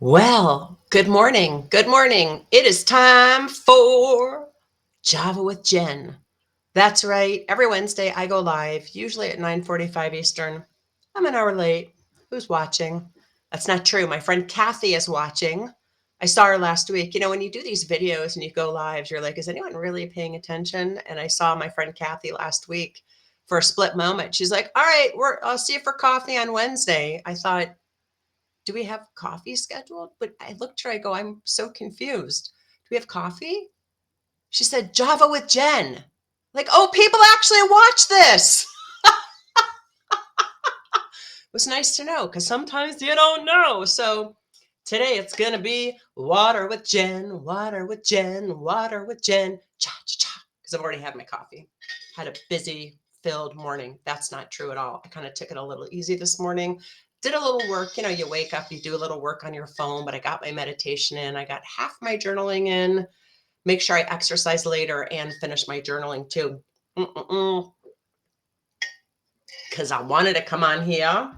Well, good morning. Good morning. It is time for Java with Jen. That's right. Every Wednesday I go live, usually at 9:45 Eastern. I'm an hour late. Who's watching? That's not true. My friend Kathy is watching. I saw her last week. When you do these videos and you go lives, you're like, is anyone really paying attention? And I saw my friend Kathy last week for a split moment. She's like, all right, I'll see you for coffee on Wednesday. I thought, do we have coffee scheduled? But I looked at her, I go, I'm so confused. Do we have coffee? She said, Java with Jen. Like, oh, people actually watch this. It was nice to know because sometimes you don't know. So today it's going to be water with Jen, water with Jen, water with Jen, cha cha cha. Because I've already had my coffee. Had a busy, filled morning. That's not true at all. I kind of took it a little easy this morning. Did a little work. You wake up, you do a little work on your phone, but I got my meditation in. I got half my journaling in. Make sure I exercise later and finish my journaling too. Because I wanted to come on here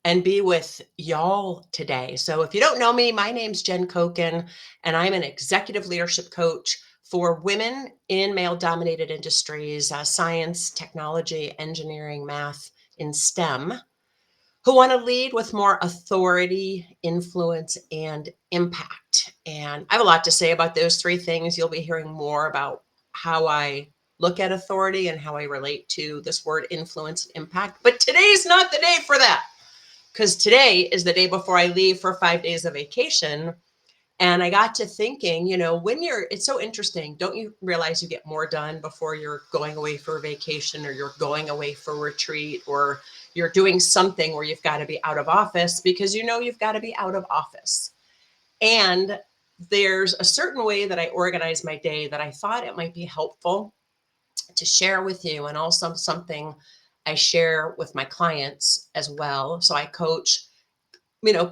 and be with y'all today. So if you don't know me, my name's Jen Koken, and I'm an executive leadership coach for women in male-dominated industries, science, technology, engineering, math, in STEM, who want to lead with more authority, influence, and impact. And I have a lot to say about those three things. You'll be hearing more about how I look at authority and how I relate to this word influence and impact. But today's not the day for that, because today is the day before I leave for 5 days of vacation. And I got to thinking, it's so interesting. Don't you realize you get more done before you're going away for a vacation or you're going away for a retreat or you're doing something where you've got to be out of office because you've got to be out of office. And there's a certain way that I organize my day that I thought it might be helpful to share with you, and also something I share with my clients as well. So I coach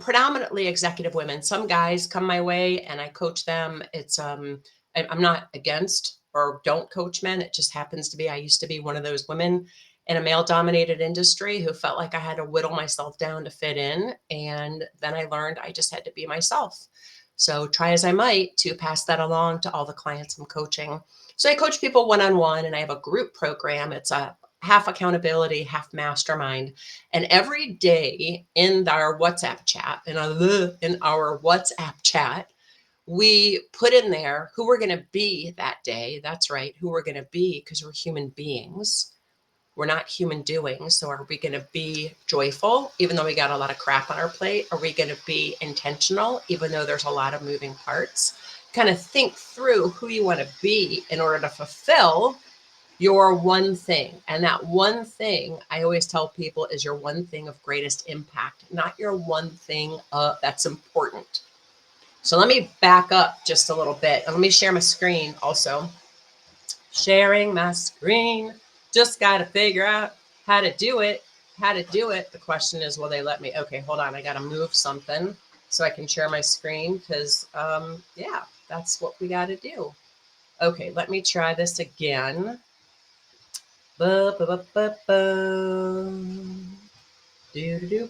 predominantly executive women. Some guys come my way and I coach them. I'm not against or don't coach men. It just happens to be, I used to be one of those women in a male dominated industry who felt like I had to whittle myself down to fit in. And then I learned I just had to be myself. So try as I might to pass that along to all the clients I'm coaching. So I coach people one-on-one, and I have a group program. It's a half accountability, half mastermind. And every day in our WhatsApp chat, we put in there who we're going to be that day. That's right, who we're going to be, because we're human beings. We're not human doings. So are we going to be joyful, even though we got a lot of crap on our plate? Are we going to be intentional, even though there's a lot of moving parts? Kind of think through who you want to be in order to fulfill your one thing. And that one thing, I always tell people, is your one thing of greatest impact, not your one thing that's important. So let me back up just a little bit. And let me share my screen also. Sharing my screen. Just got to figure out how to do it. How to do it. The question is, will they let me? Okay, hold on. I got to move something so I can share my screen because, yeah, that's what we got to do. Okay, let me try this again. Ba, ba, ba, ba, ba. Do do do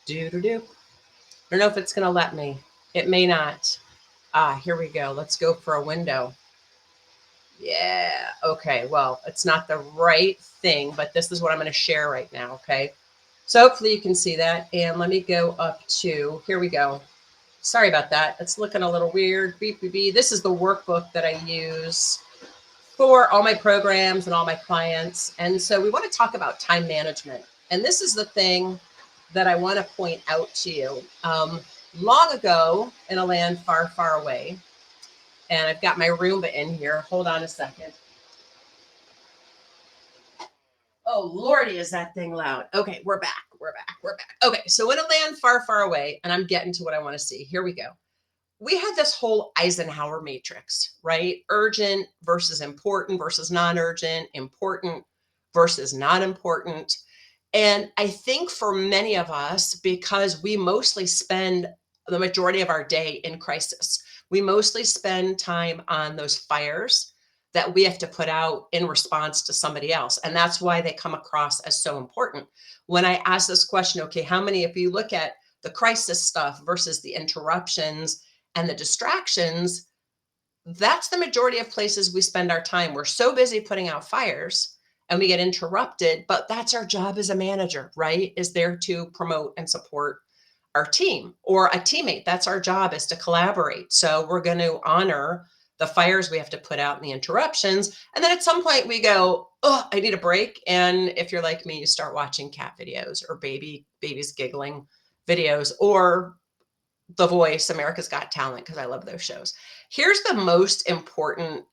do do do. I don't know if it's gonna let me. It may not. Here we go. Let's go for a window. Yeah. Okay. Well, it's not the right thing, but this is what I'm going to share right now. Okay. So hopefully you can see that. And let me go up to, here we go. Sorry about that. It's looking a little weird. Beep, beep, beep. This is the workbook that I use for all my programs and all my clients. And so we want to talk about time management. And this is the thing that I want to point out to you. Long ago, in a land far, far away, and I've got my Roomba in here. Hold on a second. Oh, Lordy, is that thing loud? Okay, we're back. We're back. We're back. Okay, so in a land far, far away, and I'm getting to what I want to see. Here we go. We had this whole Eisenhower Matrix, right? Urgent versus non-urgent, important versus not important. And I think for many of us, because we mostly spend the majority of our day in crisis, we mostly spend time on those fires that we have to put out in response to somebody else. And that's why they come across as so important. When I ask this question, okay, how many, if you look at the crisis stuff versus the interruptions and the distractions, that's the majority of places we spend our time. We're so busy putting out fires and we get interrupted, but that's our job as a manager, right? Is there to promote and support our team or a teammate. That's our job, is to collaborate. So we're going to honor the fires we have to put out and the interruptions. And then at some point we go, oh, I need a break. And if you're like me, you start watching cat videos or babies giggling videos, or The Voice, America's Got Talent, because I love those shows. Here's the most important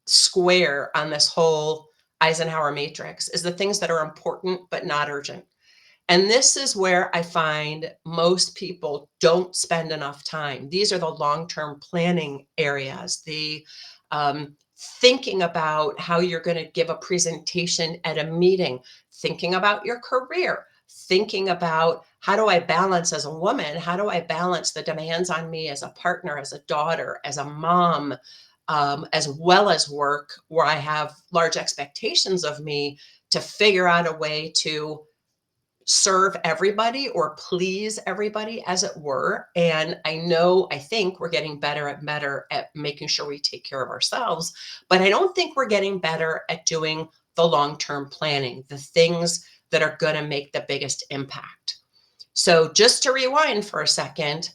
square on this whole Eisenhower Matrix: is the things that are important but not urgent. And this is where I find most people don't spend enough time. These are the long-term planning areas, the thinking about how you're going to give a presentation at a meeting, thinking about your career, thinking about, how do I balance as a woman? How do I balance the demands on me as a partner, as a daughter, as a mom, as well as work, where I have large expectations of me, to figure out a way to serve everybody or please everybody, as it were. And I think we're getting better at making sure we take care of ourselves, but I don't think we're getting better at doing the long-term planning, the things that are going to make the biggest impact. So just to rewind for a second,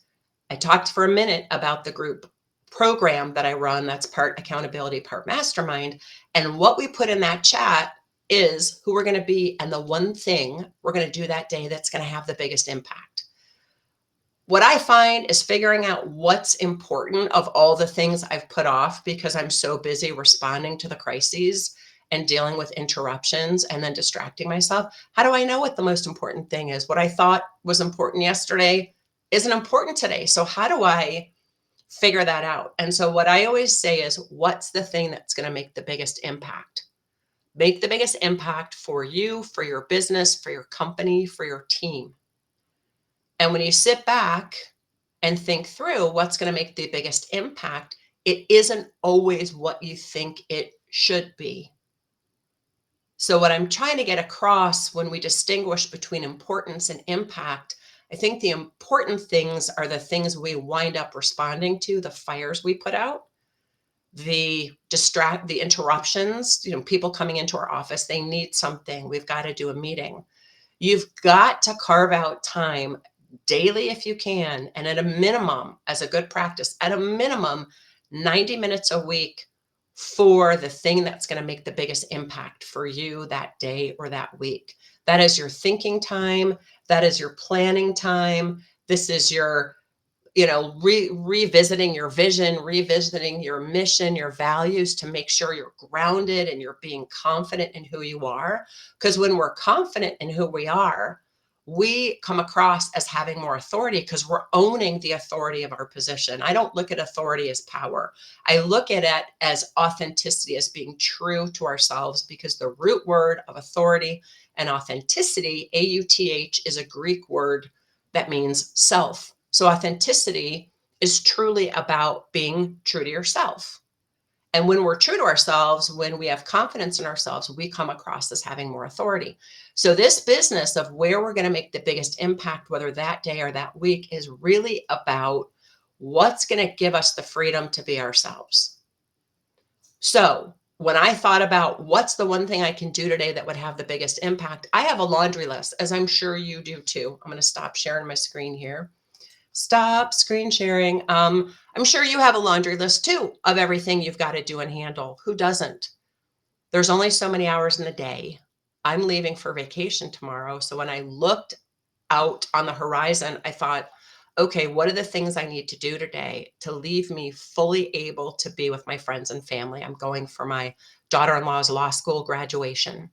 I talked for a minute about the group program that I run, that's part accountability, part mastermind. And what we put in that chat is who we're going to be and the one thing we're going to do that day that's going to have the biggest impact. What I find is figuring out what's important of all the things I've put off because I'm so busy responding to the crises and dealing with interruptions and then distracting myself. How do I know what the most important thing is? What I thought was important yesterday isn't important today. So how do I figure that out? And so what I always say is, what's the thing that's going to make the biggest impact? Make the biggest impact for you, for your business, for your company, for your team. And when you sit back and think through what's going to make the biggest impact, it isn't always what you think it should be. So what I'm trying to get across when we distinguish between importance and impact, I think the important things are the things we wind up responding to, the fires we put out, the interruptions, people coming into our office, they need something, we've got to do a meeting. You've got to carve out time daily if you can, and at a minimum, as a good practice, at a minimum 90 minutes a week for the thing that's going to make the biggest impact for you that day or that week. That is your thinking time, that is your planning time. This is your revisiting your vision, revisiting your mission, your values, to make sure you're grounded and you're being confident in who you are. Because when we're confident in who we are, we come across as having more authority because we're owning the authority of our position. I don't look at authority as power. I look at it as authenticity, as being true to ourselves, because the root word of authority and authenticity, AUTH, is a Greek word that means self. So authenticity is truly about being true to yourself. And when we're true to ourselves, when we have confidence in ourselves, we come across as having more authority. So this business of where we're going to make the biggest impact, whether that day or that week, is really about what's going to give us the freedom to be ourselves. So when I thought about what's the one thing I can do today that would have the biggest impact, I have a laundry list, as I'm sure you do too. I'm going to stop sharing my screen here. Stop screen sharing. I'm sure you have a laundry list too of everything you've got to do and handle. Who doesn't? There's only so many hours in the day. I'm leaving for vacation tomorrow. So when I looked out on the horizon, I thought, okay, what are the things I need to do today to leave me fully able to be with my friends and family? I'm going for my daughter-in-law's law school graduation.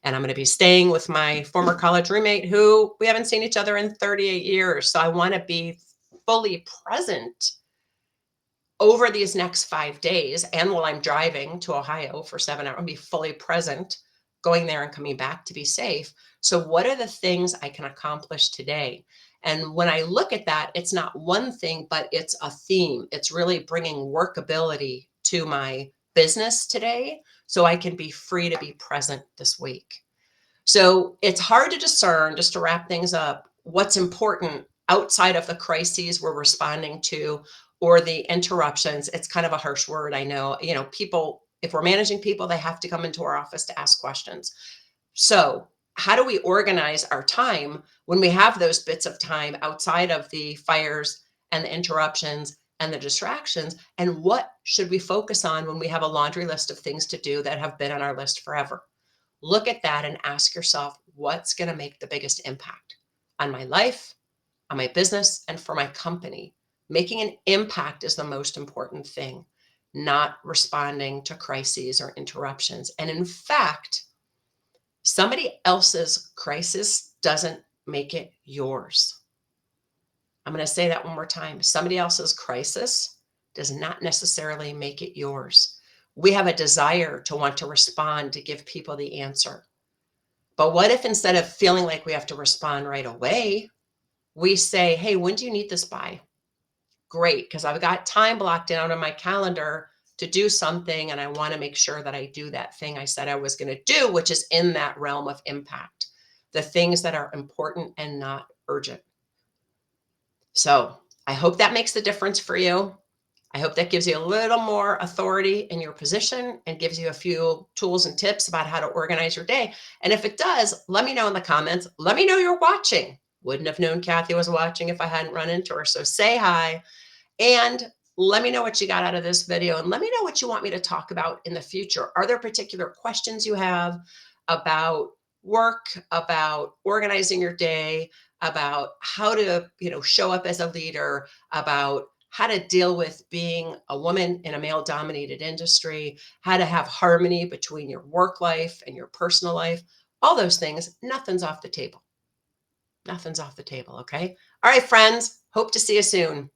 And I'm going to be staying with my former college roommate who we haven't seen each other in 38 years. So I want to be fully present over these next 5 days. And while I'm driving to Ohio for 7 hours, I'll be fully present, going there and coming back to be safe. So what are the things I can accomplish today? And when I look at that, it's not one thing, but it's a theme. It's really bringing workability to my business today so I can be free to be present this week. So it's hard to discern, just to wrap things up, what's important outside of the crises we're responding to or the interruptions. It's kind of a harsh word, I know. People, if we're managing people, they have to come into our office to ask questions. So, how do we organize our time when we have those bits of time outside of the fires and the interruptions and the distractions? And what should we focus on when we have a laundry list of things to do that have been on our list forever? Look at that and ask yourself, what's going to make the biggest impact on my life, on my business, and for my company? Making an impact is the most important thing, not responding to crises or interruptions. And in fact, somebody else's crisis doesn't make it yours. I'm going to say that one more time. Somebody else's crisis does not necessarily make it yours. We have a desire to want to respond, to give people the answer. But what if instead of feeling like we have to respond right away, we say, hey, when do you need this by? Great, because I've got time blocked out on my calendar to do something, and I want to make sure that I do that thing I said I was going to do, which is in that realm of impact, the things that are important and not urgent. So I hope that makes the difference for you. I hope that gives you a little more authority in your position and gives you a few tools and tips about how to organize your day. And if it does, let me know in the comments. Let me know you're watching. Wouldn't have known Kathy was watching if I hadn't run into her. So say hi. And let me know what you got out of this video, and let me know what you want me to talk about in the future. Are there particular questions you have about work, about organizing your day, about how to, show up as a leader, about how to deal with being a woman in a male dominated industry, how to have harmony between your work life and your personal life, all those things? Nothing's off the table. Nothing's off the table. Okay. All right, friends. Hope to see you soon.